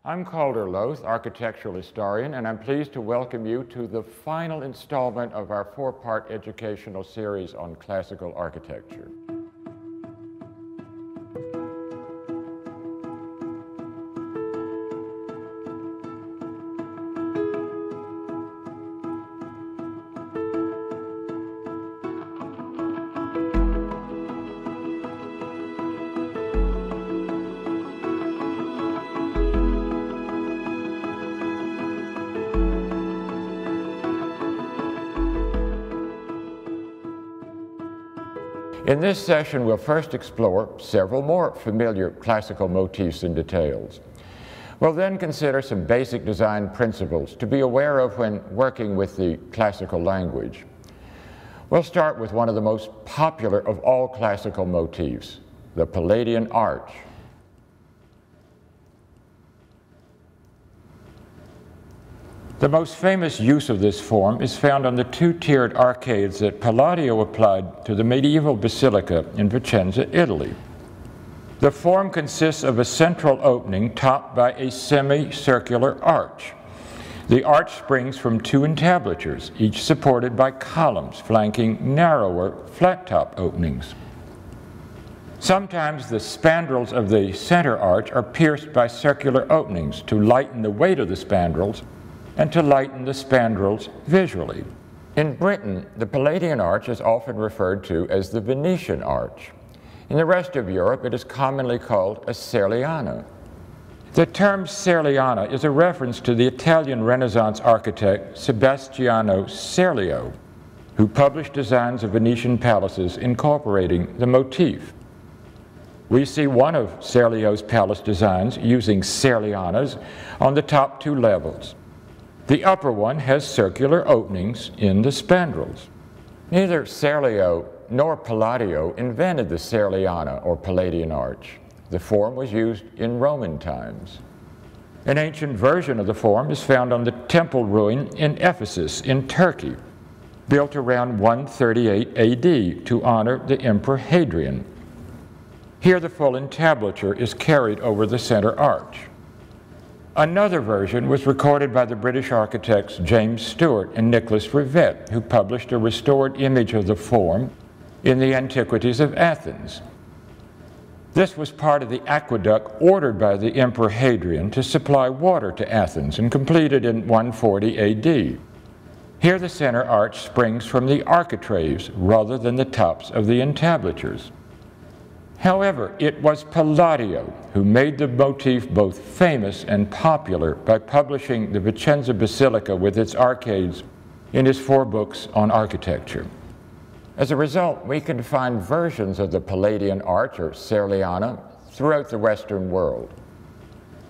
I'm Calder Loth, architectural historian, and I'm pleased to welcome you to the final installment of our four-part educational series on classical architecture. In this session, we'll first explore several more familiar classical motifs and details. We'll then consider some basic design principles to be aware of when working with the classical language. We'll start with one of the most popular of all classical motifs, the Palladian arch. The most famous use of this form is found on the two-tiered arcades that Palladio applied to the medieval basilica in Vicenza, Italy. The form consists of a central opening topped by a semicircular arch. The arch springs from two entablatures, each supported by columns flanking narrower, flat-top openings. Sometimes the spandrels of the center arch are pierced by circular openings to lighten the weight of the spandrels and to lighten the spandrels visually. In Britain, the Palladian arch is often referred to as the Venetian arch. In the rest of Europe, it is commonly called a serliana. The term serliana is a reference to the Italian Renaissance architect Sebastiano Serlio, who published designs of Venetian palaces incorporating the motif. We see one of Serlio's palace designs using serlianas on the top two levels. The upper one has circular openings in the spandrels. Neither Serlio nor Palladio invented the serliana or Palladian arch. The form was used in Roman times. An ancient version of the form is found on the temple ruin in Ephesus in Turkey, built around 138 AD to honor the Emperor Hadrian. Here the full entablature is carried over the center arch. Another version was recorded by the British architects James Stewart and Nicholas Rivet, who published a restored image of the form in the Antiquities of Athens. This was part of the aqueduct ordered by the Emperor Hadrian to supply water to Athens and completed in 140 AD. Here the center arch springs from the architraves rather than the tops of the entablatures. However, it was Palladio who made the motif both famous and popular by publishing the Vicenza Basilica with its arcades in his 4 books on architecture. As a result, we can find versions of the Palladian arch or serliana throughout the Western world.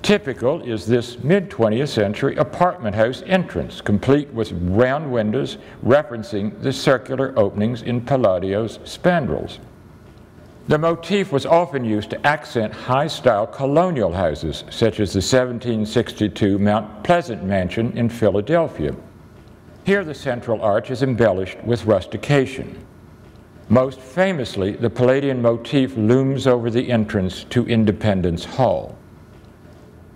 Typical is this mid-20th century apartment house entrance, complete with round windows referencing the circular openings in Palladio's spandrels. The motif was often used to accent high-style colonial houses, such as the 1762 Mount Pleasant Mansion in Philadelphia. Here the central arch is embellished with rustication. Most famously, the Palladian motif looms over the entrance to Independence Hall.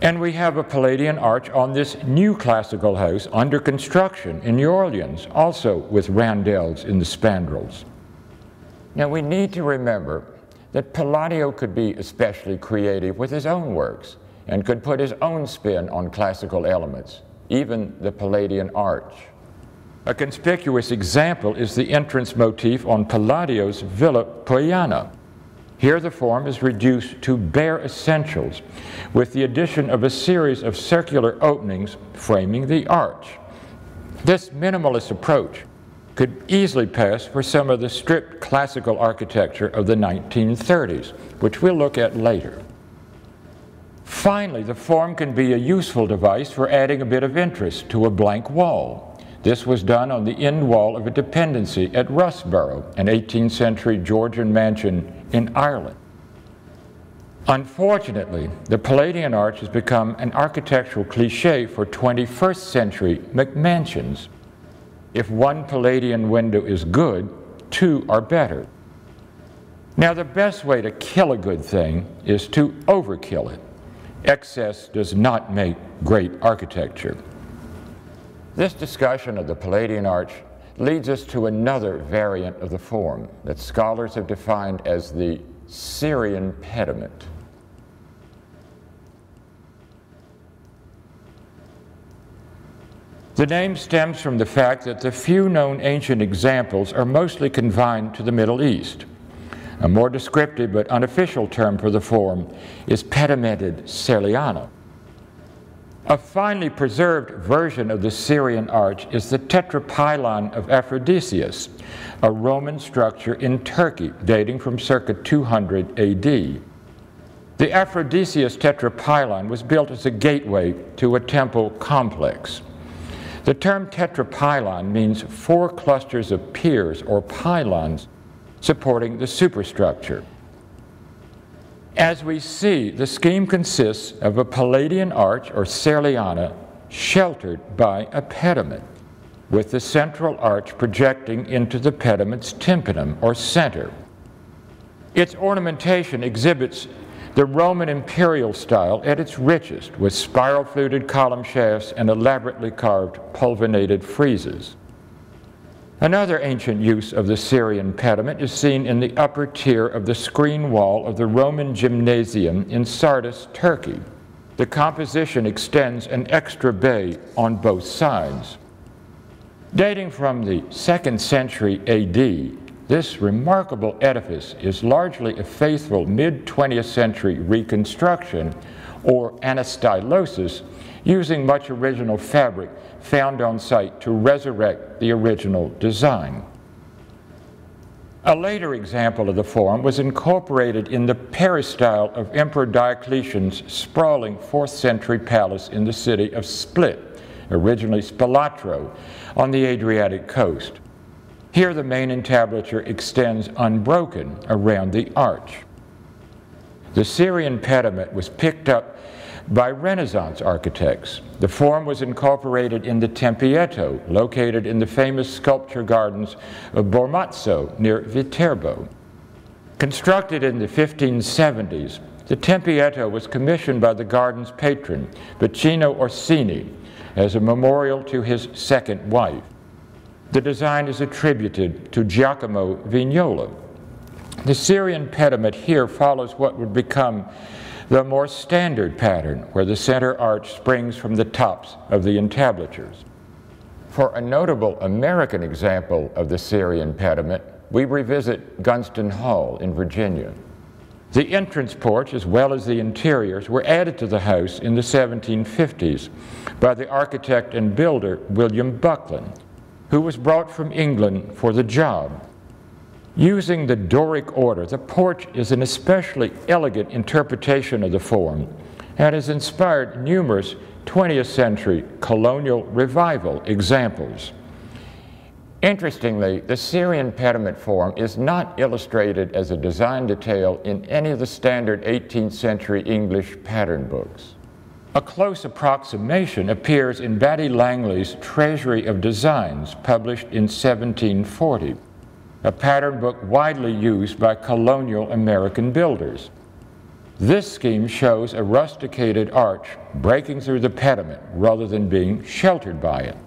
And we have a Palladian arch on this new classical house under construction in New Orleans, also with roundels in the spandrels. Now we need to remember that Palladio could be especially creative with his own works and could put his own spin on classical elements, even the Palladian arch. A conspicuous example is the entrance motif on Palladio's Villa Pojana. Here the form is reduced to bare essentials with the addition of a series of circular openings framing the arch. This minimalist approach could easily pass for some of the strict classical architecture of the 1930s, which we'll look at later. Finally, the form can be a useful device for adding a bit of interest to a blank wall. This was done on the end wall of a dependency at Russborough, an 18th century Georgian mansion in Ireland. Unfortunately, the Palladian arch has become an architectural cliché for 21st century McMansions. If one Palladian window is good, 2 are better. Now, the best way to kill a good thing is to overkill it. Excess does not make great architecture. This discussion of the Palladian arch leads us to another variant of the form that scholars have defined as the Syrian pediment. The name stems from the fact that the few known ancient examples are mostly confined to the Middle East. A more descriptive but unofficial term for the form is pedimented Serliana. A finely preserved version of the Syrian arch is the tetrapylon of Aphrodisias, a Roman structure in Turkey dating from circa 200 AD. The Aphrodisias tetrapylon was built as a gateway to a temple complex. The term tetrapylon means 4 clusters of piers or pylons supporting the superstructure. As we see, the scheme consists of a Palladian arch or Serliana sheltered by a pediment, with the central arch projecting into the pediment's tympanum or center. Its ornamentation exhibits the Roman imperial style at its richest, with spiral-fluted column shafts and elaborately carved pulvinated friezes. Another ancient use of the Syrian pediment is seen in the upper tier of the screen wall of the Roman gymnasium in Sardis, Turkey. The composition extends an extra bay on both sides. Dating from the 2nd century AD, this remarkable edifice is largely a faithful mid-20th century reconstruction, or anastylosis, using much original fabric found on site to resurrect the original design. A later example of the form was incorporated in the peristyle of Emperor Diocletian's sprawling 4th century palace in the city of Split, originally Spalatro, on the Adriatic coast. Here the main entablature extends unbroken around the arch. The Syrian pediment was picked up by Renaissance architects. The form was incorporated in the Tempietto, located in the famous sculpture gardens of Bormazzo near Viterbo. Constructed in the 1570s, the Tempietto was commissioned by the garden's patron, Vicino Orsini, as a memorial to his second wife. The design is attributed to Giacomo Vignola. The Syrian pediment here follows what would become the more standard pattern, where the center arch springs from the tops of the entablatures. For a notable American example of the Syrian pediment, we revisit Gunston Hall in Virginia. The entrance porch, as well as the interiors, were added to the house in the 1750s by the architect and builder William Buckland, who was brought from England for the job. Using the Doric order, the porch is an especially elegant interpretation of the form and has inspired numerous 20th century colonial revival examples. Interestingly, the Syrian pediment form is not illustrated as a design detail in any of the standard 18th century English pattern books. A close approximation appears in Batty Langley's Treasury of Designs, published in 1740, a pattern book widely used by colonial American builders. This scheme shows a rusticated arch breaking through the pediment rather than being sheltered by it.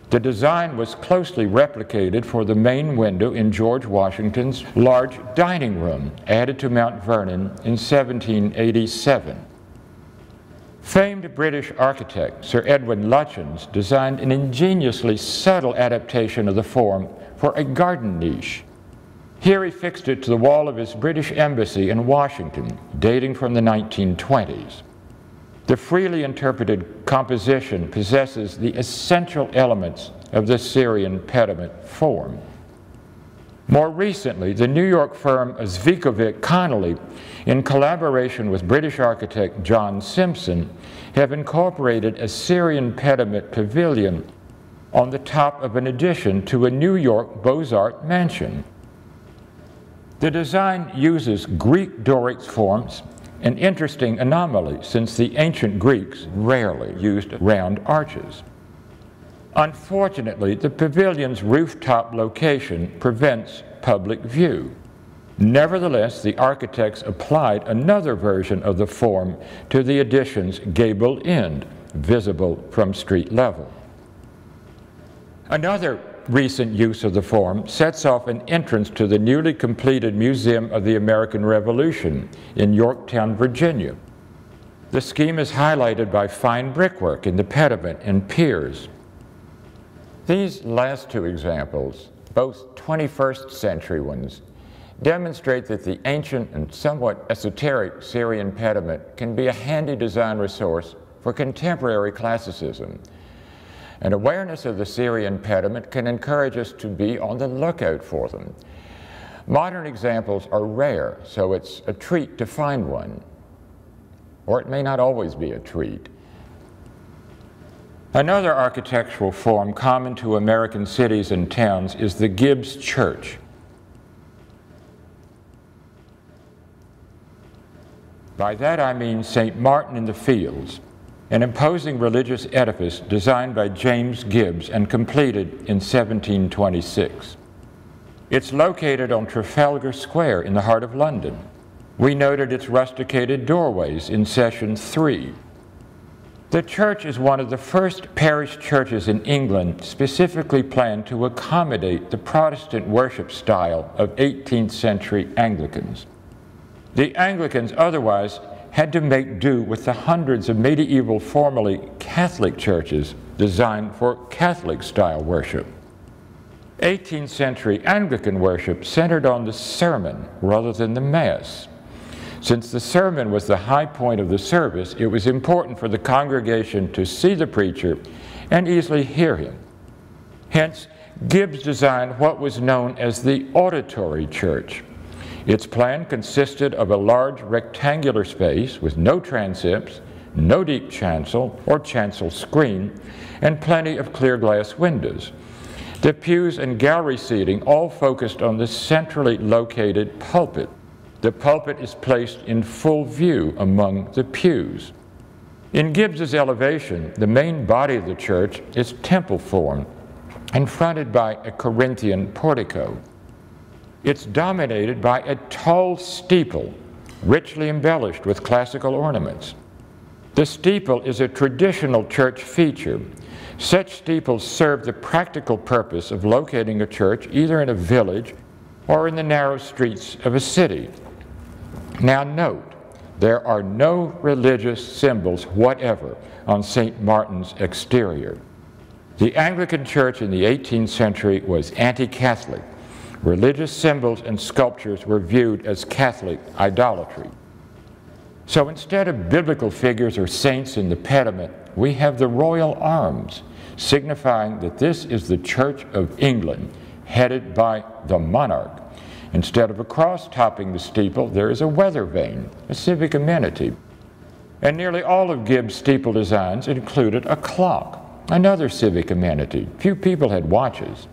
The design was closely replicated for the main window in George Washington's large dining room, added to Mount Vernon in 1787. Famed British architect Sir Edwin Lutyens designed an ingeniously subtle adaptation of the form for a garden niche. Here he fixed it to the wall of his British embassy in Washington, dating from the 1920s. The freely interpreted composition possesses the essential elements of the Syrian pediment form. More recently, the New York firm Zvikovic Connolly, in collaboration with British architect John Simpson, have incorporated a Syrian pediment pavilion on the top of an addition to a New York Beaux-Arts mansion. The design uses Greek Doric forms, an interesting anomaly since the ancient Greeks rarely used round arches. Unfortunately, the pavilion's rooftop location prevents public view. Nevertheless, the architects applied another version of the form to the addition's gabled end, visible from street level. Another recent use of the form sets off an entrance to the newly completed Museum of the American Revolution in Yorktown, Virginia. The scheme is highlighted by fine brickwork in the pediment and piers. These last two examples, both 21st century ones, demonstrate that the ancient and somewhat esoteric Syrian pediment can be a handy design resource for contemporary classicism. An awareness of the Syrian pediment can encourage us to be on the lookout for them. Modern examples are rare, so it's a treat to find one. Or it may not always be a treat. Another architectural form common to American cities and towns is the Gibbs Church. By that I mean St. Martin in the Fields, an imposing religious edifice designed by James Gibbs and completed in 1726. It's located on Trafalgar Square in the heart of London. We noted its rusticated doorways in Session 3. The church is one of the first parish churches in England specifically planned to accommodate the Protestant worship style of 18th century Anglicans. The Anglicans otherwise had to make do with the hundreds of medieval formerly Catholic churches designed for Catholic-style worship. 18th century Anglican worship centered on the sermon rather than the Mass. Since the sermon was the high point of the service, it was important for the congregation to see the preacher and easily hear him. Hence, Gibbs designed what was known as the auditory church. Its plan consisted of a large rectangular space with no transepts, no deep chancel or chancel screen, and plenty of clear glass windows. The pews and gallery seating all focused on the centrally located pulpit. The pulpit is placed in full view among the pews. In Gibbs's elevation, the main body of the church is temple form and fronted by a Corinthian portico. It's dominated by a tall steeple, richly embellished with classical ornaments. The steeple is a traditional church feature. Such steeples serve the practical purpose of locating a church either in a village or in the narrow streets of a city. Now note, there are no religious symbols whatever on St. Martin's exterior. The Anglican Church in the 18th century was anti-Catholic. Religious symbols and sculptures were viewed as Catholic idolatry. So instead of biblical figures or saints in the pediment, we have the royal arms, signifying that this is the Church of England, headed by the monarch. Instead of a cross topping the steeple, there is a weather vane, a civic amenity. And nearly all of Gibbs' steeple designs included a clock, another civic amenity. Few people had watches.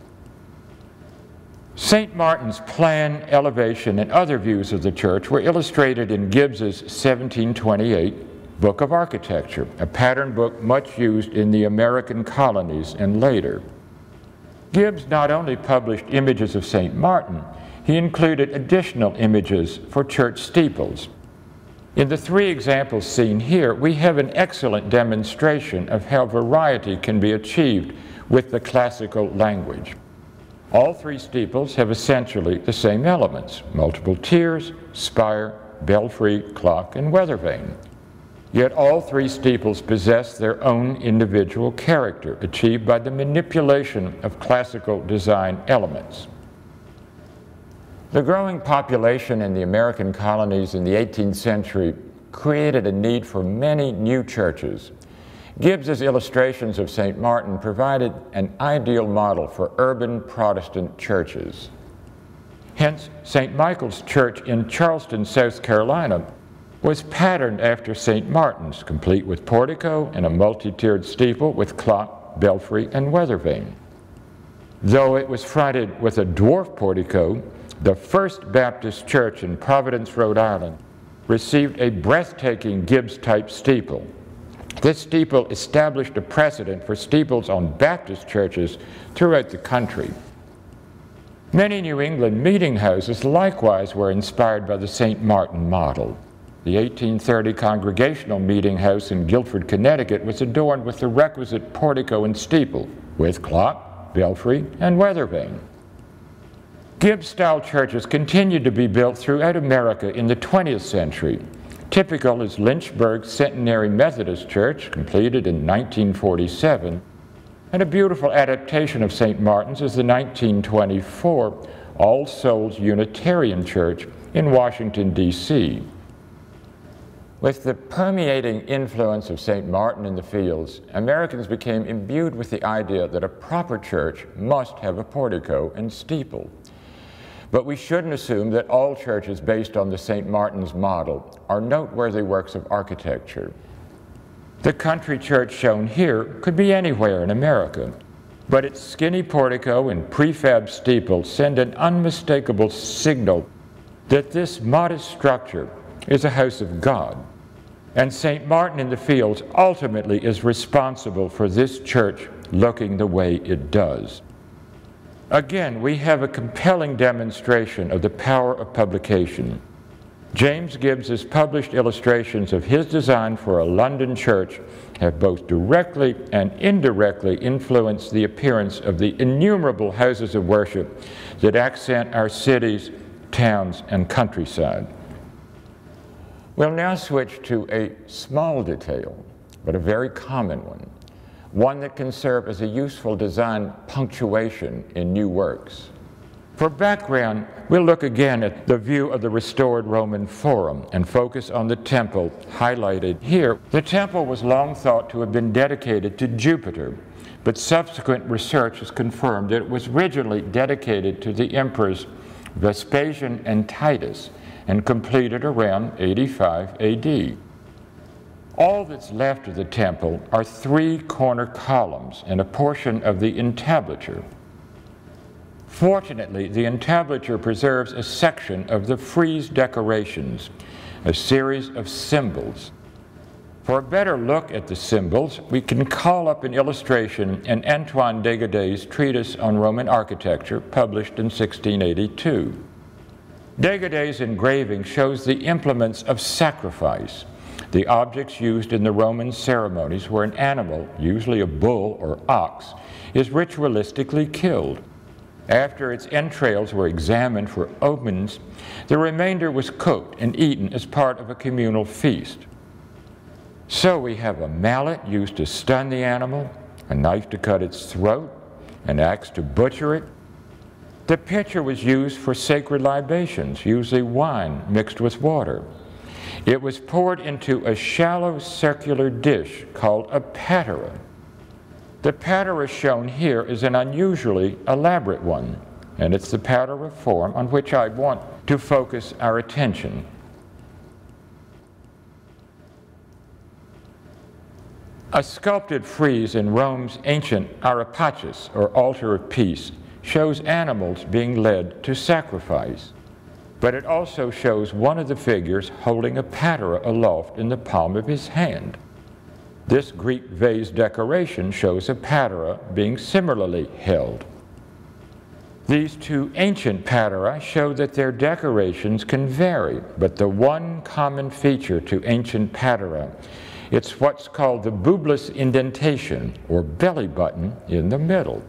St. Martin's plan, elevation, and other views of the church were illustrated in Gibbs's 1728 Book of Architecture, a pattern book much used in the American colonies and later. Gibbs not only published images of St. Martin, he included additional images for church steeples. In the three examples seen here, we have an excellent demonstration of how variety can be achieved with the classical language. All three steeples have essentially the same elements: multiple tiers, spire, belfry, clock, and weather vane. Yet all three steeples possess their own individual character, achieved by the manipulation of classical design elements. The growing population in the American colonies in the 18th century created a need for many new churches. Gibbs's illustrations of St. Martin provided an ideal model for urban Protestant churches. Hence, St. Michael's Church in Charleston, South Carolina, was patterned after St. Martin's, complete with portico and a multi-tiered steeple with clock, belfry, and weather vane. Though it was fronted with a dwarf portico, the First Baptist Church in Providence, Rhode Island, received a breathtaking Gibbs-type steeple. This steeple established a precedent for steeples on Baptist churches throughout the country. Many New England meeting houses likewise were inspired by the St. Martin model. The 1830 Congregational Meeting House in Guilford, Connecticut was adorned with the requisite portico and steeple, with clock, belfry, and weather vane. Gibbs-style churches continued to be built throughout America in the 20th century. Typical is Lynchburg's Centenary Methodist Church, completed in 1947, and a beautiful adaptation of St. Martin's is the 1924 All Souls Unitarian Church in Washington, D.C. With the permeating influence of St. Martin in the fields, Americans became imbued with the idea that a proper church must have a portico and steeple. But we shouldn't assume that all churches based on the St. Martin's model are noteworthy works of architecture. The country church shown here could be anywhere in America, but its skinny portico and prefab steeple send an unmistakable signal that this modest structure is a house of God, and St. Martin in the Fields ultimately is responsible for this church looking the way it does. Again, we have a compelling demonstration of the power of publication. James Gibbs's published illustrations of his design for a London church have both directly and indirectly influenced the appearance of the innumerable houses of worship that accent our cities, towns, and countryside. We'll now switch to a small detail, but a very common one that can serve as a useful design punctuation in new works. For background, we'll look again at the view of the restored Roman Forum and focus on the temple highlighted here. The temple was long thought to have been dedicated to Jupiter, but subsequent research has confirmed that it was originally dedicated to the emperors Vespasian and Titus, and completed around 85 AD. All that's left of the temple are 3 corner columns and a portion of the entablature. Fortunately, the entablature preserves a section of the frieze decorations, a series of symbols. For a better look at the symbols, we can call up an illustration in Antoine Dégodet's Treatise on Roman Architecture, published in 1682. Dégodet's engraving shows the implements of sacrifice, the objects used in the Roman ceremonies where an animal, usually a bull or ox, is ritualistically killed. After its entrails were examined for omens, the remainder was cooked and eaten as part of a communal feast. So we have a mallet used to stun the animal, a knife to cut its throat, an axe to butcher it. The pitcher was used for sacred libations, usually wine mixed with water. It was poured into a shallow circular dish called a patera. The patera shown here is an unusually elaborate one, and it's the patera form on which I want to focus our attention. A sculpted frieze in Rome's ancient Arapachus, or altar of peace, shows animals being led to sacrifice, but it also shows one of the figures holding a patera aloft in the palm of his hand. This Greek vase decoration shows a patera being similarly held. These 2 ancient patera show that their decorations can vary, but the one common feature to ancient patera, it's what's called the boobless indentation, or belly button, in the middle.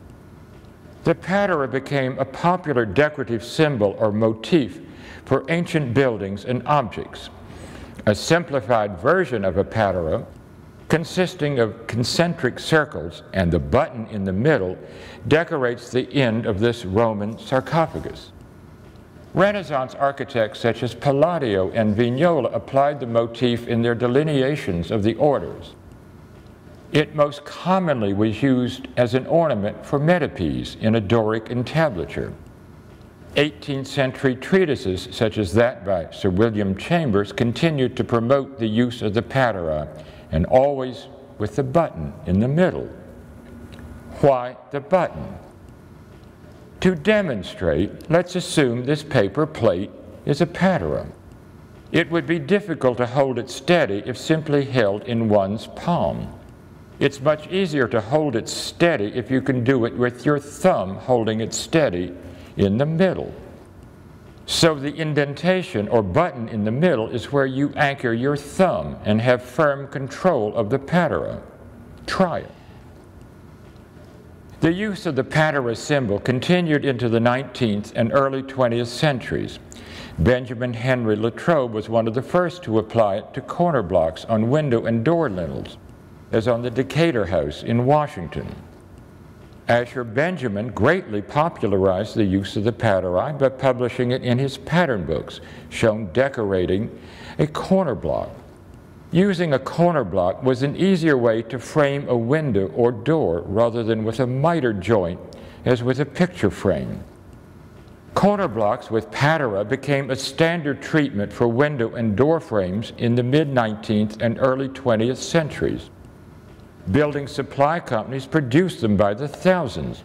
The patera became a popular decorative symbol or motif for ancient buildings and objects. A simplified version of a patera, consisting of concentric circles and the button in the middle, decorates the end of this Roman sarcophagus. Renaissance architects such as Palladio and Vignola applied the motif in their delineations of the orders. It most commonly was used as an ornament for metopes in a Doric entablature. 18th century treatises such as that by Sir William Chambers continued to promote the use of the patera, and always with the button in the middle. Why the button? To demonstrate, let's assume this paper plate is a patera. It would be difficult to hold it steady if simply held in one's palm. It's much easier to hold it steady if you can do it with your thumb holding it steady in the middle. So the indentation or button in the middle is where you anchor your thumb and have firm control of the patera. Try it. The use of the patera symbol continued into the 19th and early 20th centuries. Benjamin Henry Latrobe was one of the first to apply it to corner blocks on window and door lintels, as on the Decatur House in Washington. Asher Benjamin greatly popularized the use of the patera by publishing it in his pattern books, shown decorating a corner block. Using a corner block was an easier way to frame a window or door rather than with a miter joint, as with a picture frame. Corner blocks with patera became a standard treatment for window and door frames in the mid-19th and early 20th centuries. Building supply companies produced them by the thousands.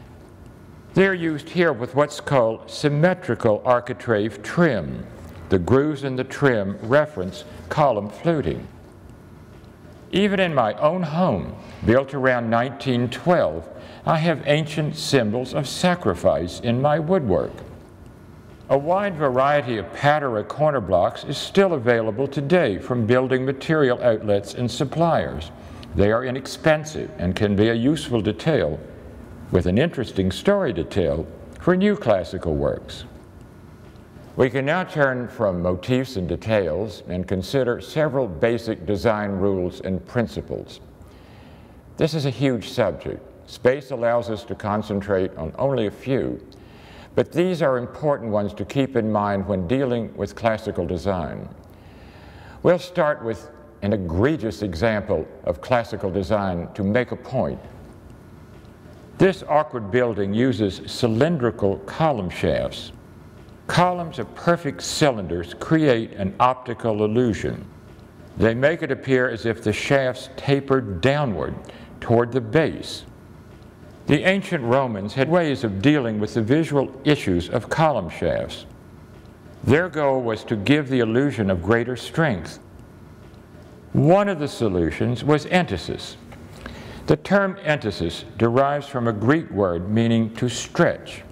They're used here with what's called symmetrical architrave trim. The grooves in the trim reference column fluting. Even in my own home, built around 1912, I have ancient symbols of sacrifice in my woodwork. A wide variety of patera corner blocks is still available today from building material outlets and suppliers. They are inexpensive and can be a useful detail, with an interesting story to tell, for new classical works. We can now turn from motifs and details and consider several basic design rules and principles. This is a huge subject. Space allows us to concentrate on only a few, but these are important ones to keep in mind when dealing with classical design. We'll start with an egregious example of classical design to make a point. This awkward building uses cylindrical column shafts. Columns of perfect cylinders create an optical illusion. They make it appear as if the shafts tapered downward toward the base. The ancient Romans had ways of dealing with the visual issues of column shafts. Their goal was to give the illusion of greater strength. One of the solutions was entasis. The term entasis derives from a Greek word meaning to stretch.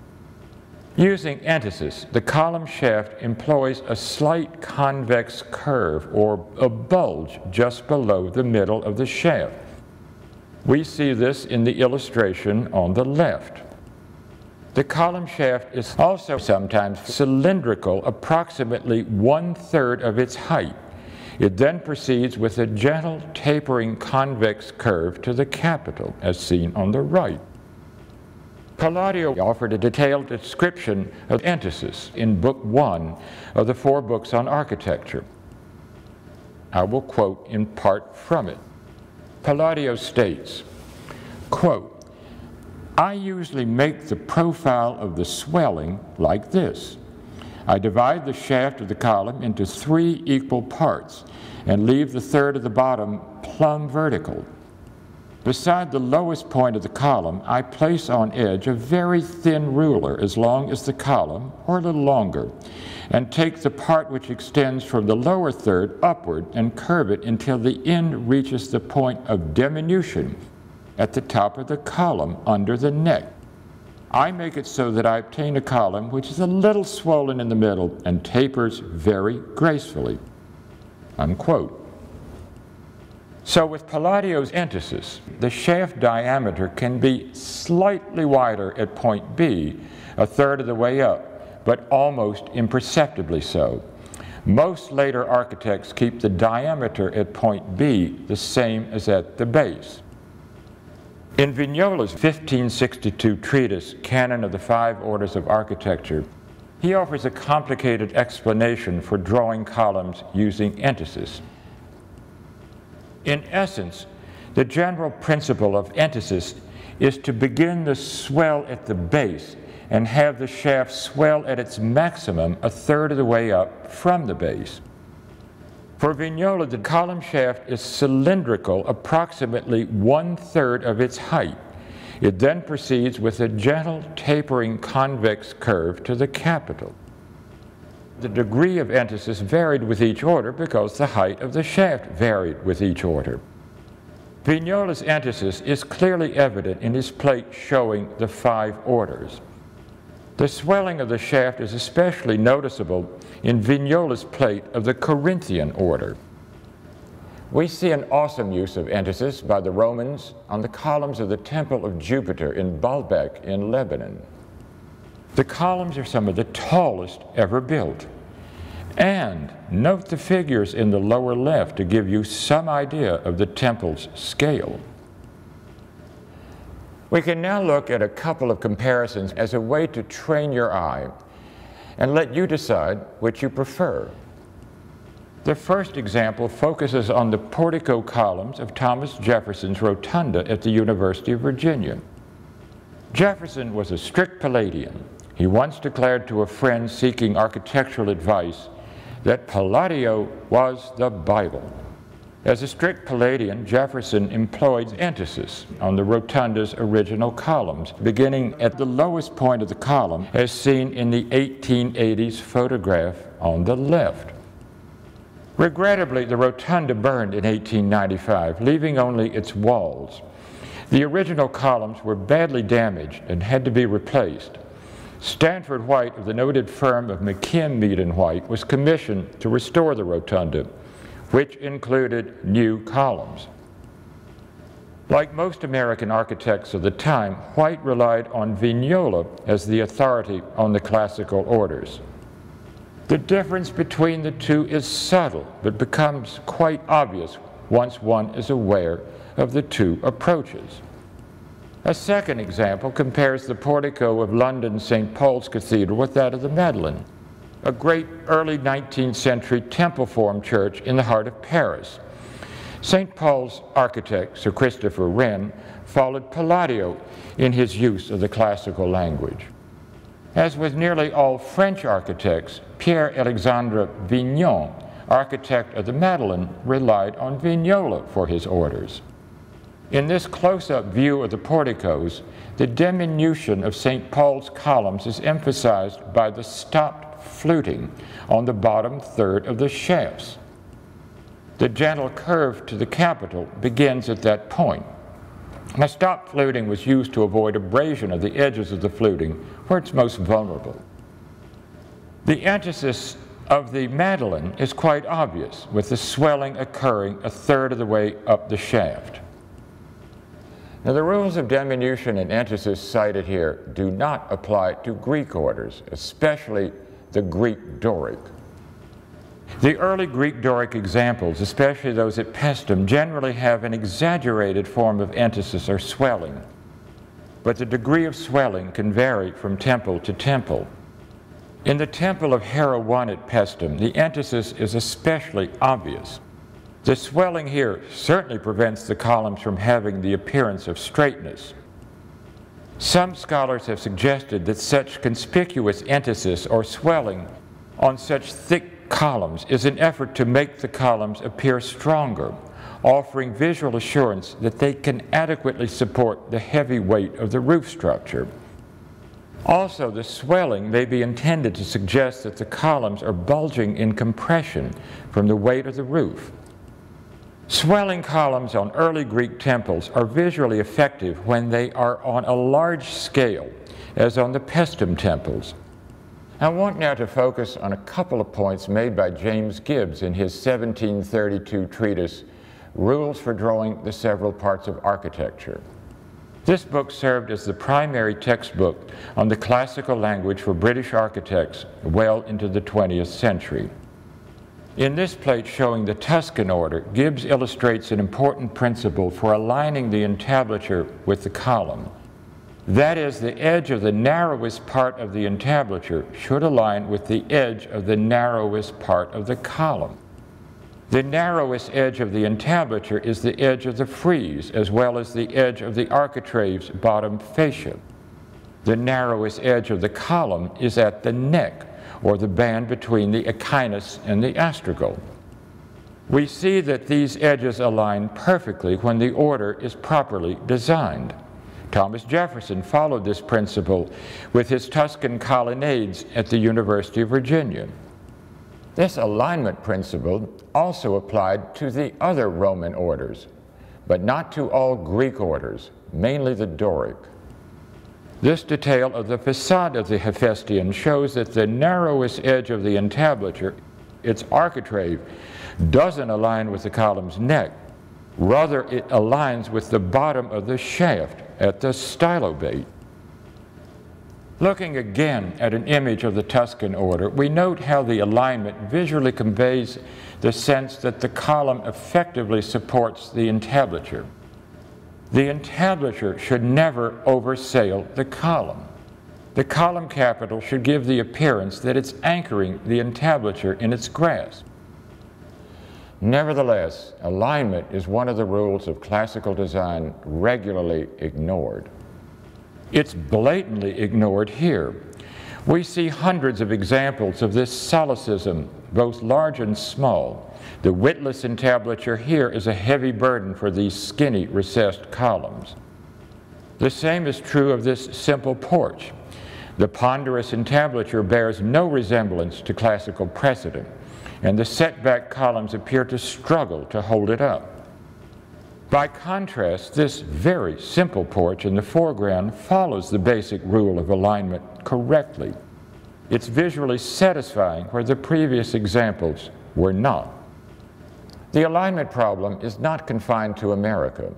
Using entasis, the column shaft employs a slight convex curve or a bulge just below the middle of the shaft. We see this in the illustration on the left. The column shaft is also sometimes cylindrical, approximately 1/3 of its height. It then proceeds with a gentle tapering convex curve to the capital, as seen on the right. Palladio offered a detailed description of entasis in Book 1 of the 4 books on architecture. I will quote in part from it. Palladio states, quote, "I usually make the profile of the swelling like this. I divide the shaft of the column into 3 equal parts and leave the third of the bottom plumb vertical. Beside the lowest point of the column, I place on edge a very thin ruler as long as the column, or a little longer, and take the part which extends from the lower third upward and curve it until the end reaches the point of diminution at the top of the column under the neck. I make it so that I obtain a column which is a little swollen in the middle and tapers very gracefully." Unquote. So with Palladio's entasis, the shaft diameter can be slightly wider at point B, 1/3 of the way up, but almost imperceptibly so. Most later architects keep the diameter at point B the same as at the base. In Vignola's 1562 treatise, Canon of the 5 Orders of Architecture, he offers a complicated explanation for drawing columns using entasis. In essence, the general principle of entasis is to begin the swell at the base and have the shaft swell at its maximum 1/3 of the way up from the base. For Vignola, the column shaft is cylindrical, approximately 1/3 of its height. It then proceeds with a gentle tapering convex curve to the capital. The degree of entasis varied with each order because the height of the shaft varied with each order. Vignola's entasis is clearly evident in his plate showing the 5 orders. The swelling of the shaft is especially noticeable in Vignola's plate of the Corinthian order. We see an awesome use of entasis by the Romans on the columns of the Temple of Jupiter in Baalbek in Lebanon. The columns are some of the tallest ever built. And note the figures in the lower left to give you some idea of the temple's scale. We can now look at a couple of comparisons as a way to train your eye and let you decide which you prefer. The first example focuses on the portico columns of Thomas Jefferson's rotunda at the University of Virginia. Jefferson was a strict Palladian. He once declared to a friend seeking architectural advice that Palladio was the Bible. As a strict Palladian, Jefferson employed entasis on the rotunda's original columns, beginning at the lowest point of the column, as seen in the 1880s photograph on the left. Regrettably, the rotunda burned in 1895, leaving only its walls. The original columns were badly damaged and had to be replaced. Stanford White of the noted firm of McKim, Mead & White was commissioned to restore the rotunda, which included new columns. Like most American architects of the time, White relied on Vignola as the authority on the classical orders. The difference between the two is subtle, but becomes quite obvious once one is aware of the two approaches. A second example compares the portico of London's St. Paul's Cathedral with that of the Madeleine, a great early 19th century temple-formed church in the heart of Paris. St. Paul's architect, Sir Christopher Wren, followed Palladio in his use of the classical language. As with nearly all French architects, Pierre-Alexandre Vignon, architect of the Madeleine, relied on Vignola for his orders. In this close-up view of the porticos, the diminution of St. Paul's columns is emphasized by the stopped fluting on the bottom third of the shafts. The gentle curve to the capital begins at that point. Now, stop fluting was used to avoid abrasion of the edges of the fluting where it's most vulnerable. The entasis of the Madeleine is quite obvious, with the swelling occurring a third of the way up the shaft. Now, the rules of diminution and entasis cited here do not apply to Greek orders, especially the Greek Doric. The early Greek Doric examples, especially those at Paestum, generally have an exaggerated form of entasis or swelling, but the degree of swelling can vary from temple to temple. In the temple of Hera I at Paestum, the entasis is especially obvious. The swelling here certainly prevents the columns from having the appearance of straightness. Some scholars have suggested that such conspicuous entasis or swelling on such thick columns is an effort to make the columns appear stronger, offering visual assurance that they can adequately support the heavy weight of the roof structure. Also, the swelling may be intended to suggest that the columns are bulging in compression from the weight of the roof. Swelling columns on early Greek temples are visually effective when they are on a large scale, as on the Paestum temples. I want now to focus on a couple of points made by James Gibbs in his 1732 treatise, Rules for Drawing the Several Parts of Architecture. This book served as the primary textbook on the classical language for British architects well into the 20th century. In this plate showing the Tuscan order, Gibbs illustrates an important principle for aligning the entablature with the column. That is, the edge of the narrowest part of the entablature should align with the edge of the narrowest part of the column. The narrowest edge of the entablature is the edge of the frieze, as well as the edge of the architrave's bottom fascia. The narrowest edge of the column is at the neck, or the band between the echinus and the astragal. We see that these edges align perfectly when the order is properly designed. Thomas Jefferson followed this principle with his Tuscan colonnades at the University of Virginia. This alignment principle also applied to the other Roman orders, but not to all Greek orders, mainly the Doric. This detail of the facade of the Hephaestion shows that the narrowest edge of the entablature, its architrave, doesn't align with the column's neck. Rather, it aligns with the bottom of the shaft at the stylobate. Looking again at an image of the Tuscan order, we note how the alignment visually conveys the sense that the column effectively supports the entablature. The entablature should never oversail the column. The column capital should give the appearance that it's anchoring the entablature in its grasp. Nevertheless, alignment is one of the rules of classical design regularly ignored. It's blatantly ignored here. We see hundreds of examples of this solecism, both large and small. The witless entablature here is a heavy burden for these skinny, recessed columns. The same is true of this simple porch. The ponderous entablature bears no resemblance to classical precedent, and the setback columns appear to struggle to hold it up. By contrast, this very simple porch in the foreground follows the basic rule of alignment correctly. It's visually satisfying where the previous examples were not. The alignment problem is not confined to America.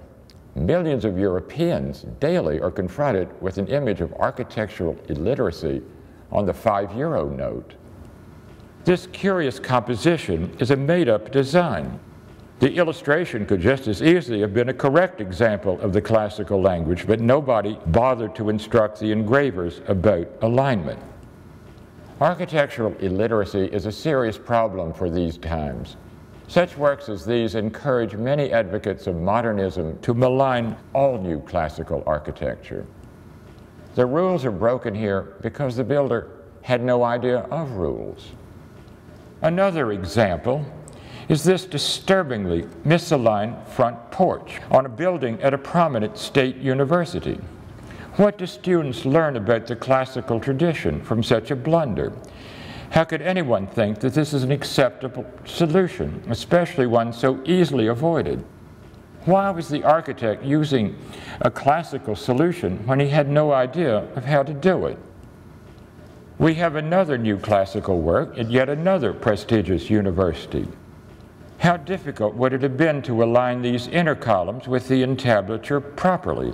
Millions of Europeans daily are confronted with an image of architectural illiteracy on the €5 note. This curious composition is a made-up design. The illustration could just as easily have been a correct example of the classical language, but nobody bothered to instruct the engravers about alignment. Architectural illiteracy is a serious problem for these times. Such works as these encourage many advocates of modernism to malign all new classical architecture. The rules are broken here because the builder had no idea of rules. Another example is this disturbingly misaligned front porch on a building at a prominent state university. What do students learn about the classical tradition from such a blunder? How could anyone think that this is an acceptable solution, especially one so easily avoided? Why was the architect using a classical solution when he had no idea of how to do it? We have another new classical work at yet another prestigious university. How difficult would it have been to align these inner columns with the entablature properly?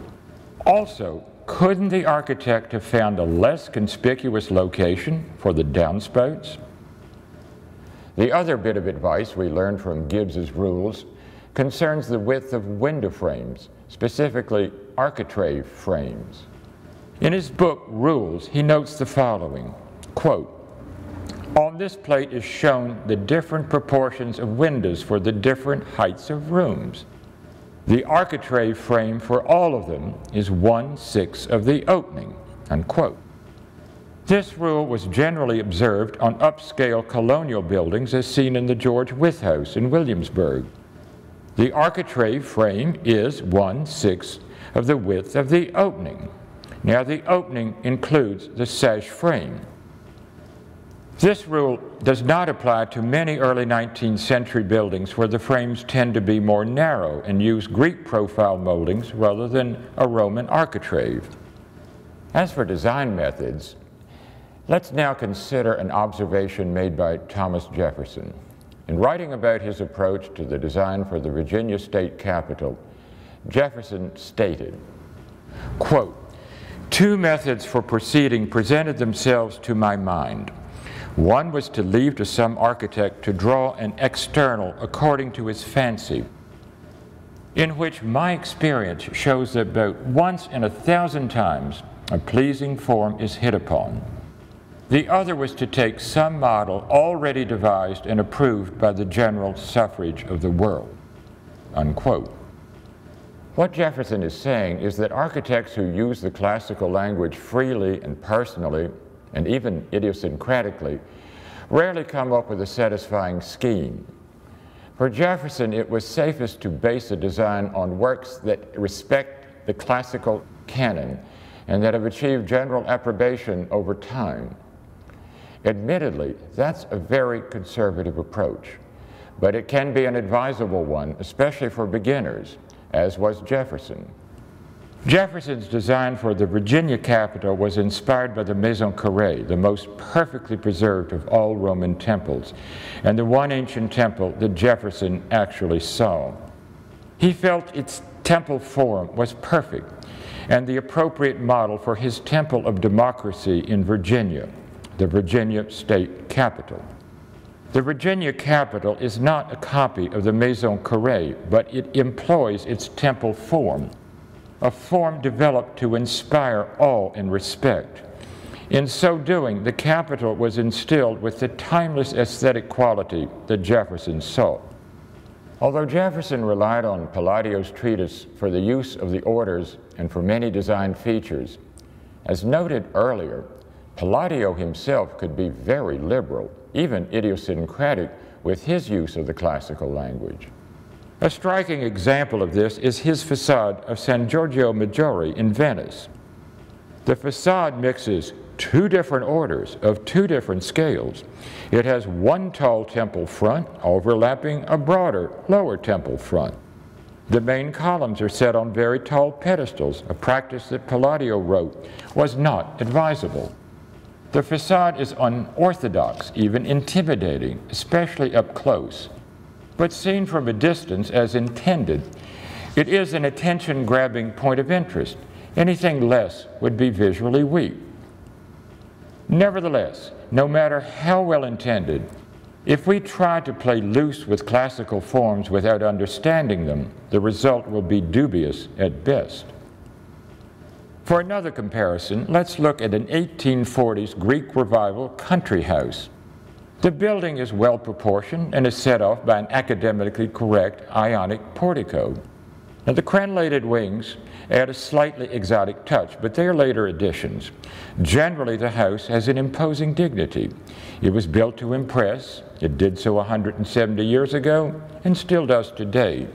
Also, couldn't the architect have found a less conspicuous location for the downspouts? The other bit of advice we learned from Gibbs's rules concerns the width of window frames, specifically architrave frames. In his book, Rules, he notes the following, quote, "On this plate is shown the different proportions of windows for the different heights of rooms. The architrave frame for all of them is 1/6 of the opening," unquote. This rule was generally observed on upscale colonial buildings as seen in the George Wythe House in Williamsburg. The architrave frame is 1/6 of the width of the opening. Now the opening includes the sash frame. This rule does not apply to many early 19th century buildings where the frames tend to be more narrow and use Greek profile moldings rather than a Roman architrave. As for design methods, let's now consider an observation made by Thomas Jefferson. In writing about his approach to the design for the Virginia state capitol, Jefferson stated, quote, "Two methods for proceeding presented themselves to my mind. One was to leave to some architect to draw an external according to his fancy, in which my experience shows that about once in 1,000 times a pleasing form is hit upon. The other was to take some model already devised and approved by the general suffrage of the world," unquote. What Jefferson is saying is that architects who use the classical language freely and personally, and even idiosyncratically, rarely come up with a satisfying scheme. For Jefferson, it was safest to base a design on works that respect the classical canon and that have achieved general approbation over time. Admittedly, that's a very conservative approach, but it can be an advisable one, especially for beginners, as was Jefferson. Jefferson's design for the Virginia Capitol was inspired by the Maison Carrée, the most perfectly preserved of all Roman temples, and the one ancient temple that Jefferson actually saw. He felt its temple form was perfect and the appropriate model for his temple of democracy in Virginia, the Virginia State Capitol. The Virginia Capitol is not a copy of the Maison Carrée, but it employs its temple form, a form developed to inspire awe and respect. In so doing, the Capitol was instilled with the timeless aesthetic quality that Jefferson sought. Although Jefferson relied on Palladio's treatise for the use of the orders and for many design features, as noted earlier, Palladio himself could be very liberal, even idiosyncratic, with his use of the classical language. A striking example of this is his facade of San Giorgio Maggiore in Venice. The facade mixes two different orders of two different scales. It has one tall temple front overlapping a broader, lower temple front. The main columns are set on very tall pedestals, a practice that Palladio wrote was not advisable. The facade is unorthodox, even intimidating, especially up close. But seen from a distance as intended, it is an attention-grabbing point of interest. Anything less would be visually weak. Nevertheless, no matter how well intended, if we try to play loose with classical forms without understanding them, the result will be dubious at best. For another comparison, let's look at an 1840s Greek Revival country house. The building is well proportioned and is set off by an academically correct Ionic portico. Now, the crenellated wings add a slightly exotic touch, but they are later additions. Generally, the house has an imposing dignity. It was built to impress. It did so 170 years ago and still does today.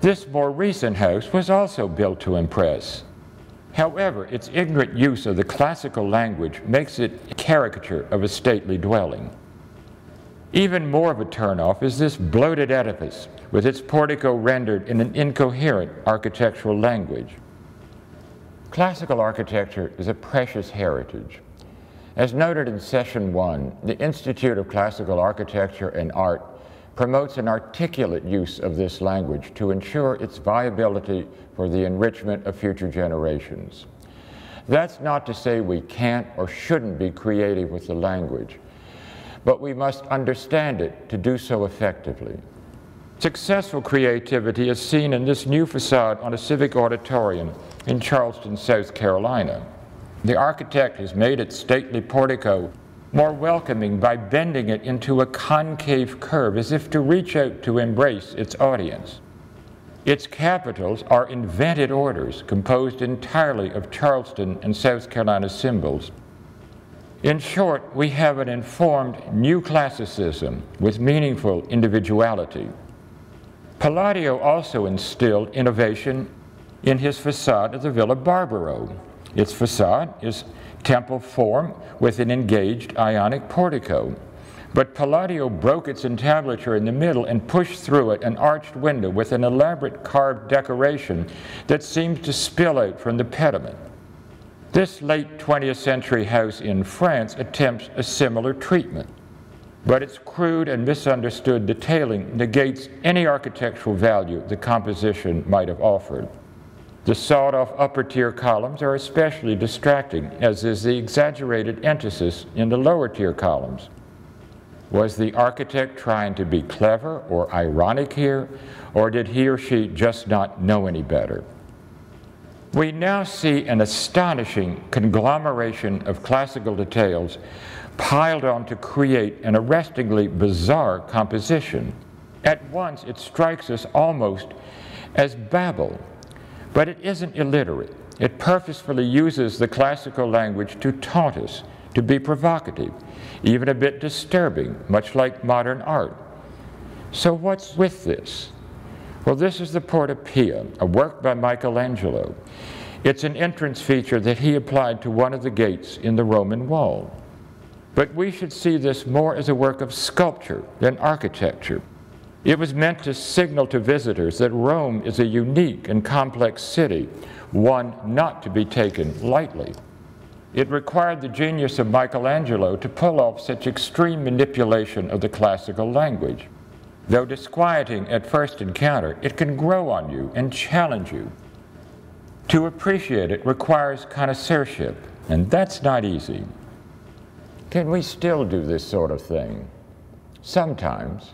This more recent house was also built to impress. However, its ignorant use of the classical language makes it a caricature of a stately dwelling. Even more of a turnoff is this bloated edifice, with its portico rendered in an incoherent architectural language. Classical architecture is a precious heritage. As noted in Session 1, the Institute of Classical Architecture and Art promotes an articulate use of this language to ensure its viability for the enrichment of future generations. That's not to say we can't or shouldn't be creative with the language, but we must understand it to do so effectively. Successful creativity is seen in this new facade on a civic auditorium in Charleston, South Carolina. The architect has made its stately portico more welcoming by bending it into a concave curve as if to reach out to embrace its audience. Its capitals are invented orders composed entirely of Charleston and South Carolina symbols. In short, we have an informed new classicism with meaningful individuality. Palladio also instilled innovation in his facade of the Villa Barbaro. Its facade is temple form with an engaged Ionic portico. But Palladio broke its entablature in the middle and pushed through it an arched window with an elaborate carved decoration that seems to spill out from the pediment. This late 20th century house in France attempts a similar treatment, but its crude and misunderstood detailing negates any architectural value the composition might have offered. The sawed-off upper-tier columns are especially distracting, as is the exaggerated emphasis in the lower-tier columns. Was the architect trying to be clever or ironic here, or did he or she just not know any better? We now see an astonishing conglomeration of classical details piled on to create an arrestingly bizarre composition. At once, it strikes us almost as babble, but it isn't illiterate. It purposefully uses the classical language to taunt us, to be provocative, even a bit disturbing, much like modern art. So what's with this? Well, this is the Porta Pia, a work by Michelangelo. It's an entrance feature that he applied to one of the gates in the Roman wall. But we should see this more as a work of sculpture than architecture. It was meant to signal to visitors that Rome is a unique and complex city, one not to be taken lightly. It required the genius of Michelangelo to pull off such extreme manipulation of the classical language. Though disquieting at first encounter, it can grow on you and challenge you. To appreciate it requires connoisseurship, and that's not easy. Can we still do this sort of thing? Sometimes.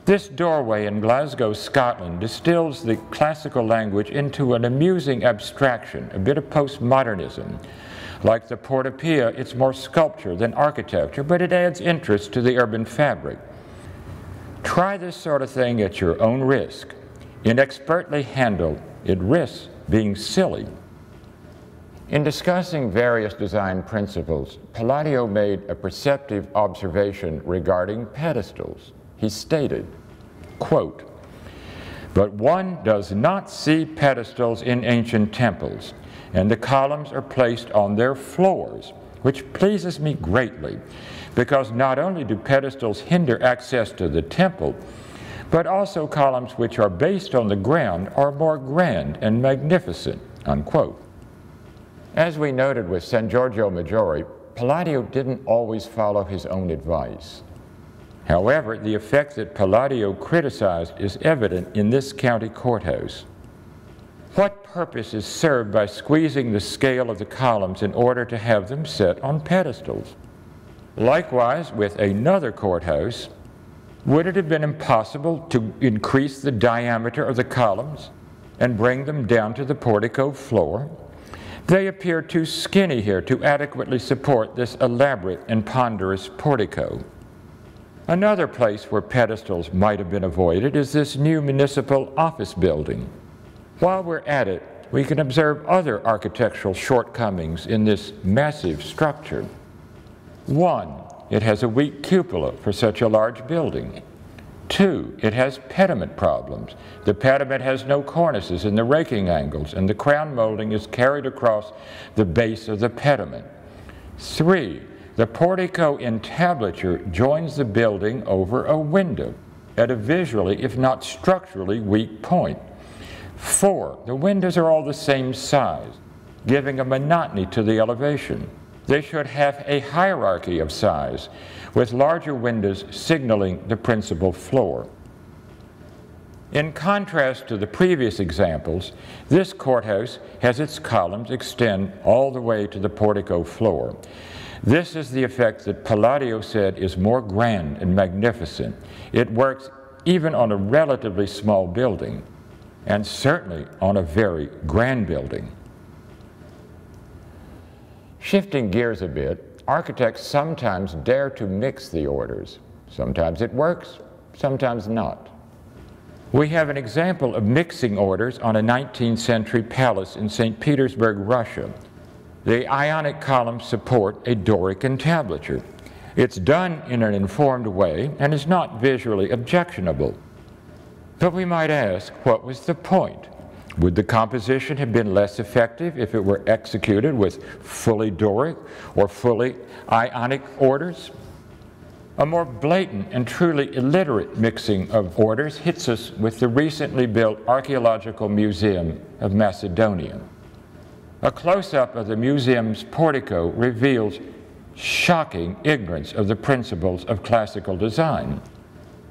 This doorway in Glasgow, Scotland, distills the classical language into an amusing abstraction, a bit of postmodernism. Like the Porta Pia, it's more sculpture than architecture, but it adds interest to the urban fabric. Try this sort of thing at your own risk. Inexpertly handled, it risks being silly. In discussing various design principles, Palladio made a perceptive observation regarding pedestals. He stated, quote, "But one does not see pedestals in ancient temples, and the columns are placed on their floors, which pleases me greatly, because not only do pedestals hinder access to the temple, but also columns which are based on the ground are more grand and magnificent," unquote. As we noted with San Giorgio Maggiore, Palladio didn't always follow his own advice. However, the effect that Palladio criticized is evident in this county courthouse. What purpose is served by squeezing the scale of the columns in order to have them set on pedestals? Likewise, with another courthouse, would it have been impossible to increase the diameter of the columns and bring them down to the portico floor? They appear too skinny here to adequately support this elaborate and ponderous portico. Another place where pedestals might have been avoided is this new municipal office building. While we're at it, we can observe other architectural shortcomings in this massive structure. One, it has a weak cupola for such a large building. Two, it has pediment problems. The pediment has no cornices in the raking angles, and the crown molding is carried across the base of the pediment. Three, the portico entablature joins the building over a window at a visually, if not structurally, weak point. Four, the windows are all the same size, giving a monotony to the elevation. They should have a hierarchy of size, with larger windows signaling the principal floor. In contrast to the previous examples, this courthouse has its columns extend all the way to the portico floor. This is the effect that Palladio said is more grand and magnificent. It works even on a relatively small building, and certainly on a very grand building. Shifting gears a bit, architects sometimes dare to mix the orders. Sometimes it works, sometimes not. We have an example of mixing orders on a 19th century palace in St. Petersburg, Russia. The Ionic columns support a Doric entablature. It's done in an informed way and is not visually objectionable. But we might ask, what was the point? Would the composition have been less effective if it were executed with fully Doric or fully Ionic orders? A more blatant and truly illiterate mixing of orders hits us with the recently built Archaeological Museum of Macedonia. A close-up of the museum's portico reveals shocking ignorance of the principles of classical design.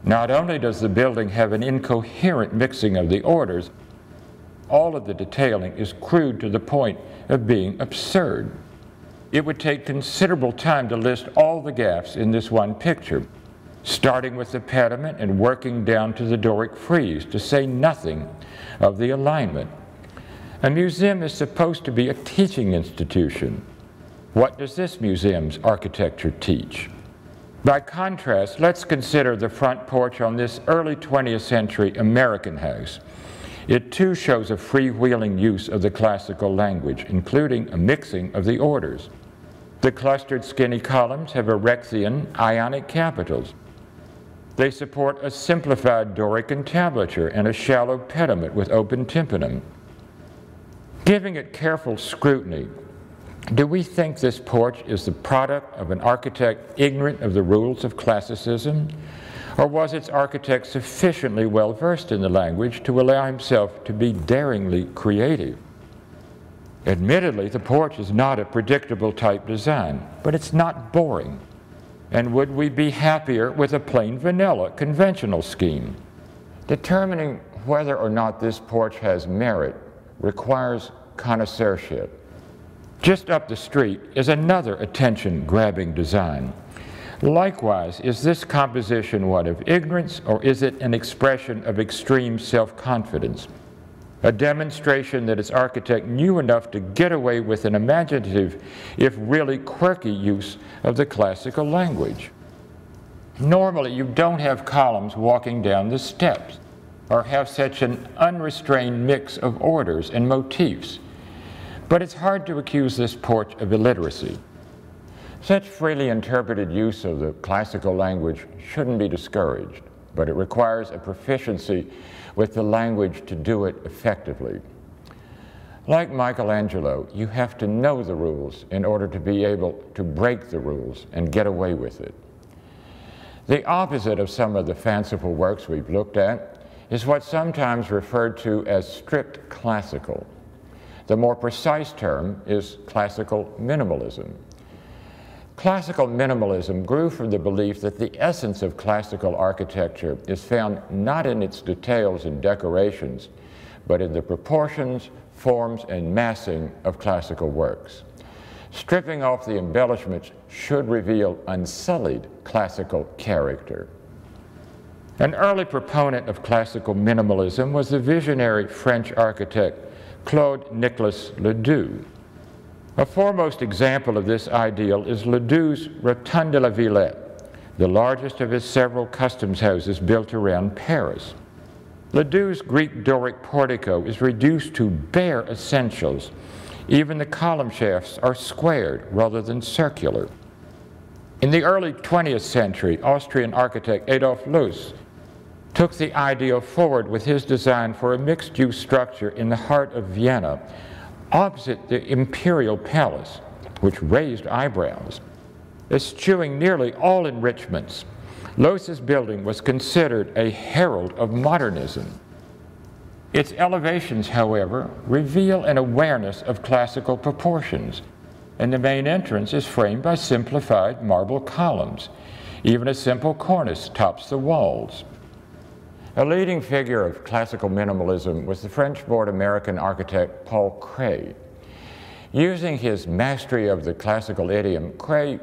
Not only does the building have an incoherent mixing of the orders, all of the detailing is crude to the point of being absurd. It would take considerable time to list all the gaps in this one picture, starting with the pediment and working down to the Doric frieze, to say nothing of the alignment. A museum is supposed to be a teaching institution. What does this museum's architecture teach? By contrast, let's consider the front porch on this early 20th century American house. It too shows a freewheeling use of the classical language, including a mixing of the orders. The clustered skinny columns have Erechtheian Ionic capitals. They support a simplified Doric entablature and a shallow pediment with open tympanum. Giving it careful scrutiny, do we think this porch is the product of an architect ignorant of the rules of classicism? Or was its architect sufficiently well versed in the language to allow himself to be daringly creative? Admittedly, the porch is not a predictable type design, but it's not boring. And would we be happier with a plain vanilla conventional scheme? Determining whether or not this porch has merit requires connoisseurship. Just up the street is another attention-grabbing design. Likewise, is this composition one of ignorance, or is it an expression of extreme self-confidence? A demonstration that its architect knew enough to get away with an imaginative, if really quirky, use of the classical language. Normally, you don't have columns walking down the steps, or have such an unrestrained mix of orders and motifs. But it's hard to accuse this porch of illiteracy. Such freely interpreted use of the classical language shouldn't be discouraged, but it requires a proficiency with the language to do it effectively. Like Michelangelo, you have to know the rules in order to be able to break the rules and get away with it. The opposite of some of the fanciful works we've looked at is what's sometimes referred to as strict classical. The more precise term is classical minimalism. Classical minimalism grew from the belief that the essence of classical architecture is found not in its details and decorations, but in the proportions, forms, and massing of classical works. Stripping off the embellishments should reveal unsullied classical character. An early proponent of classical minimalism was the visionary French architect Claude Nicolas Ledoux. A foremost example of this ideal is Ledoux's Rotonde de la Villette, the largest of his several customs houses built around Paris. Ledoux's Greek Doric portico is reduced to bare essentials. Even the column shafts are squared rather than circular. In the early 20th century, Austrian architect Adolf Loos took the ideal forward with his design for a mixed-use structure in the heart of Vienna, opposite the imperial palace, which raised eyebrows. Eschewing nearly all enrichments, Loos's building was considered a herald of modernism. Its elevations, however, reveal an awareness of classical proportions, and the main entrance is framed by simplified marble columns. Even a simple cornice tops the walls. A leading figure of classical minimalism was the French-born American architect Paul Kray. Using his mastery of the classical idiom, Kray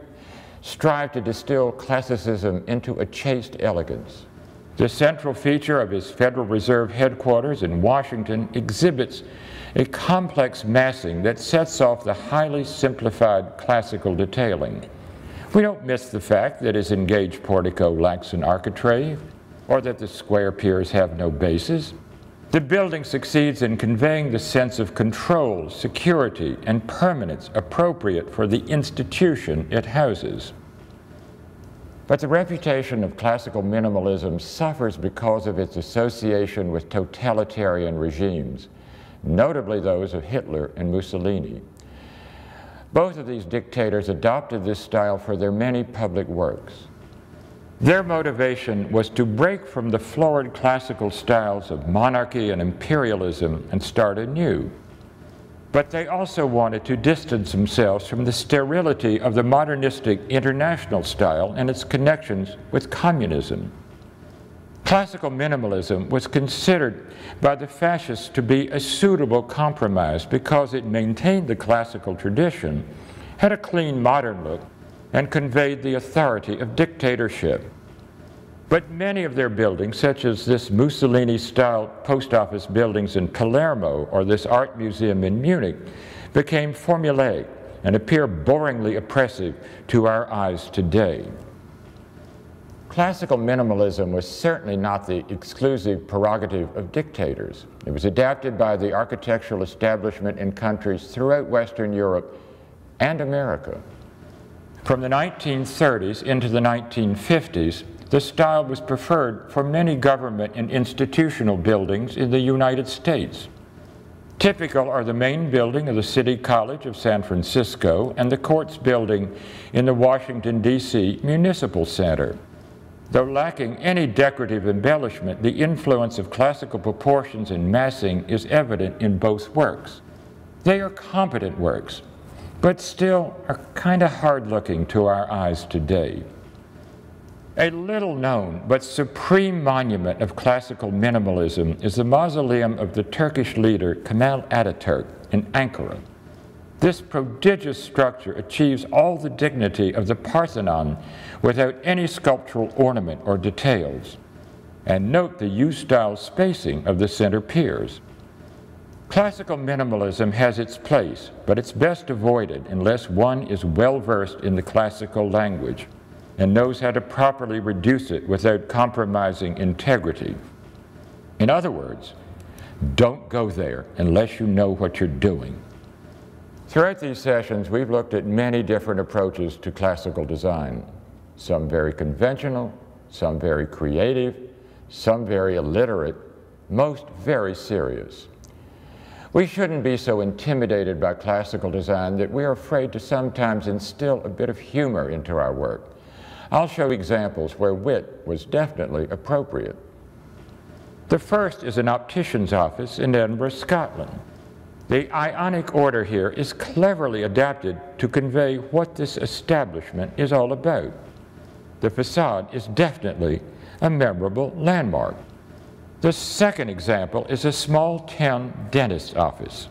strived to distill classicism into a chaste elegance. The central feature of his Federal Reserve headquarters in Washington exhibits a complex massing that sets off the highly simplified classical detailing. We don't miss the fact that his engaged portico lacks an architrave, or that the square piers have no bases. The building succeeds in conveying the sense of control, security, and permanence appropriate for the institution it houses. But the reputation of classical minimalism suffers because of its association with totalitarian regimes, notably those of Hitler and Mussolini. Both of these dictators adopted this style for their many public works. Their motivation was to break from the florid classical styles of monarchy and imperialism and start anew. But they also wanted to distance themselves from the sterility of the modernistic international style and its connections with communism. Classical minimalism was considered by the fascists to be a suitable compromise because it maintained the classical tradition, had a clean modern look, and conveyed the authority of dictatorship. But many of their buildings, such as this Mussolini-style post office buildings in Palermo or this art museum in Munich, became formulaic and appear boringly oppressive to our eyes today. Classical minimalism was certainly not the exclusive prerogative of dictators. It was adapted by the architectural establishment in countries throughout Western Europe and America. From the 1930s into the 1950s, the style was preferred for many government and institutional buildings in the United States. Typical are the main building of the City College of San Francisco and the Courts building in the Washington, D.C. Municipal Center. Though lacking any decorative embellishment, the influence of classical proportions and massing is evident in both works. They are competent works, but still are kind of hard-looking to our eyes today. A little-known but supreme monument of classical minimalism is the mausoleum of the Turkish leader Kemal Ataturk in Ankara. This prodigious structure achieves all the dignity of the Parthenon without any sculptural ornament or details. And note the U-style spacing of the center piers. Classical minimalism has its place, but it's best avoided unless one is well-versed in the classical language and knows how to properly reduce it without compromising integrity. In other words, don't go there unless you know what you're doing. Throughout these sessions, we've looked at many different approaches to classical design. Some very conventional, some very creative, some very illiterate, most very serious. We shouldn't be so intimidated by classical design that we are afraid to sometimes instill a bit of humor into our work. I'll show examples where wit was definitely appropriate. The first is an optician's office in Edinburgh, Scotland. The Ionic order here is cleverly adapted to convey what this establishment is all about. The facade is definitely a memorable landmark. The second example is a small town dentist's office.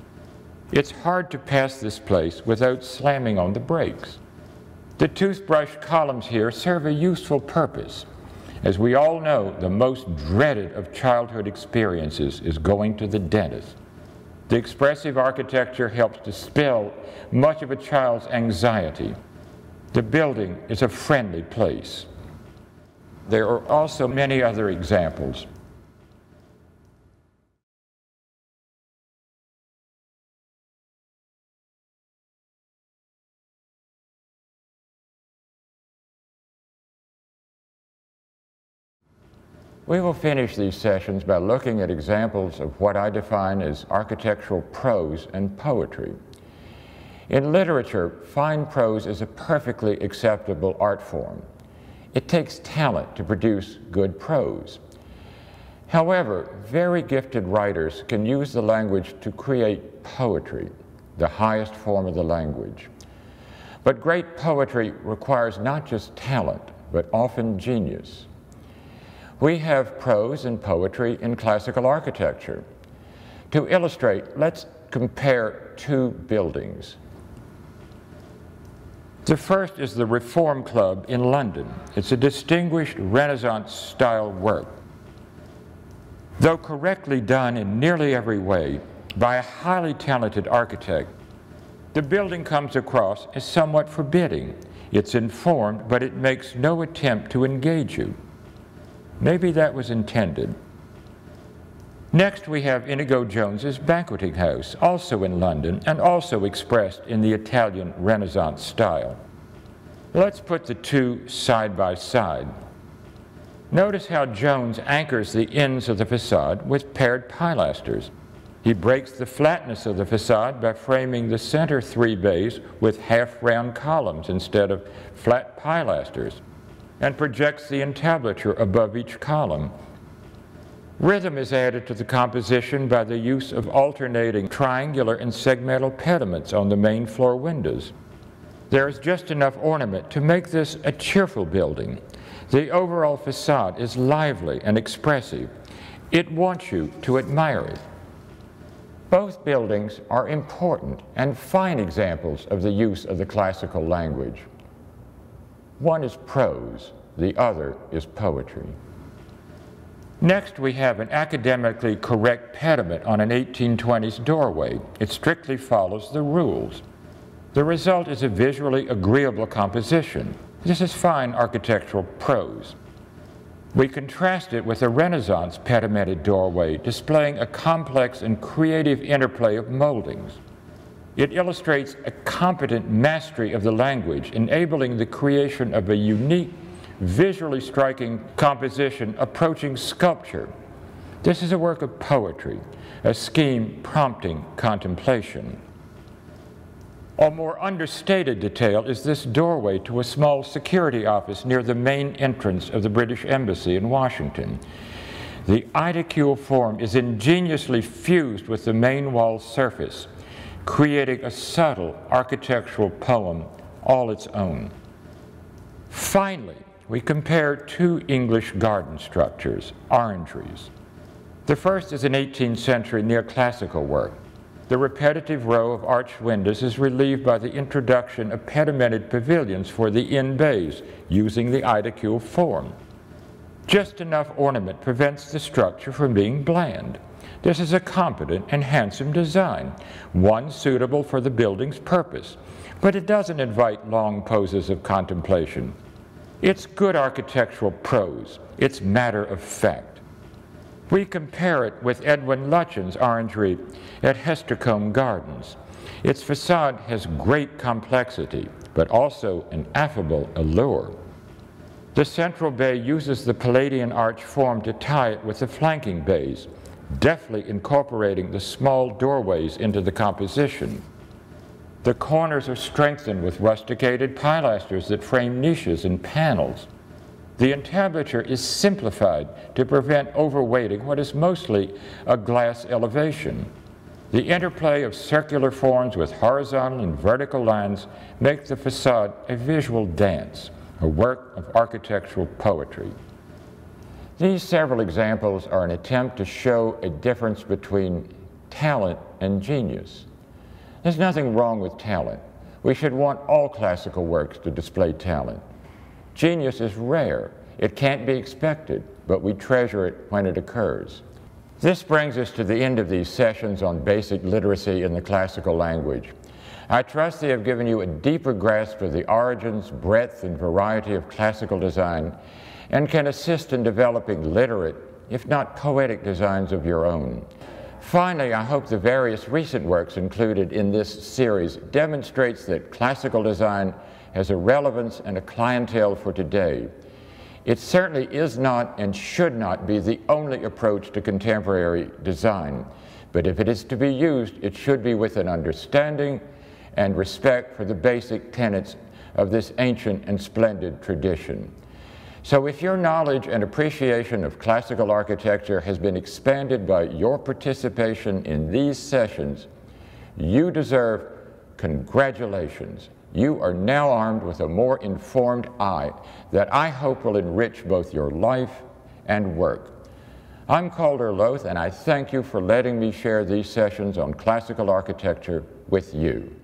It's hard to pass this place without slamming on the brakes. The toothbrush columns here serve a useful purpose. As we all know, the most dreaded of childhood experiences is going to the dentist. The expressive architecture helps dispel much of a child's anxiety. The building is a friendly place. There are also many other examples. We will finish these sessions by looking at examples of what I define as architectural prose and poetry. In literature, fine prose is a perfectly acceptable art form. It takes talent to produce good prose. However, very gifted writers can use the language to create poetry, the highest form of the language. But great poetry requires not just talent, but often genius. We have prose and poetry in classical architecture. To illustrate, let's compare two buildings. The first is the Reform Club in London. It's a distinguished Renaissance-style work. Though correctly done in nearly every way by a highly talented architect, the building comes across as somewhat forbidding. It's informed, but it makes no attempt to engage you. Maybe that was intended. Next, we have Inigo Jones's Banqueting House, also in London, and also expressed in the Italian Renaissance style. Let's put the two side by side. Notice how Jones anchors the ends of the facade with paired pilasters. He breaks the flatness of the facade by framing the center three bays with half-round columns instead of flat pilasters, and projects the entablature above each column. Rhythm is added to the composition by the use of alternating triangular and segmental pediments on the main floor windows. There is just enough ornament to make this a cheerful building. The overall facade is lively and expressive. It wants you to admire it. Both buildings are important and fine examples of the use of the classical language. One is prose, the other is poetry. Next, we have an academically correct pediment on an 1820s doorway. It strictly follows the rules. The result is a visually agreeable composition. This is fine architectural prose. We contrast it with a Renaissance pedimented doorway displaying a complex and creative interplay of moldings. It illustrates a competent mastery of the language, enabling the creation of a unique, visually striking composition approaching sculpture. This is a work of poetry, a scheme prompting contemplation. A more understated detail is this doorway to a small security office near the main entrance of the British Embassy in Washington. The idicule form is ingeniously fused with the main wall surface, creating a subtle architectural poem all its own. Finally, we compare two English garden structures, orangeries. The first is an 18th century neoclassical work. The repetitive row of arched windows is relieved by the introduction of pedimented pavilions for the inn bays, using the idicule form. Just enough ornament prevents the structure from being bland. This is a competent and handsome design, one suitable for the building's purpose, but it doesn't invite long poses of contemplation. It's good architectural prose. It's matter of fact. We compare it with Edwin Lutyens' orangery at Hestercombe Gardens. Its facade has great complexity, but also an affable allure. The central bay uses the Palladian arch form to tie it with the flanking bays, deftly incorporating the small doorways into the composition. The corners are strengthened with rusticated pilasters that frame niches and panels. The entablature is simplified to prevent overweighting what is mostly a glass elevation. The interplay of circular forms with horizontal and vertical lines makes the facade a visual dance, a work of architectural poetry. These several examples are an attempt to show a difference between talent and genius. There's nothing wrong with talent. We should want all classical works to display talent. Genius is rare. It can't be expected, but we treasure it when it occurs. This brings us to the end of these sessions on basic literacy in the classical language. I trust they have given you a deeper grasp of the origins, breadth, and variety of classical design, and can assist in developing literate, if not poetic, designs of your own. Finally, I hope the various recent works included in this series demonstrates that classical design has a relevance and a clientele for today. It certainly is not and should not be the only approach to contemporary design, but if it is to be used, it should be with an understanding and respect for the basic tenets of this ancient and splendid tradition. So if your knowledge and appreciation of classical architecture has been expanded by your participation in these sessions, you deserve congratulations. You are now armed with a more informed eye that I hope will enrich both your life and work. I'm Calder Loth, and I thank you for letting me share these sessions on classical architecture with you.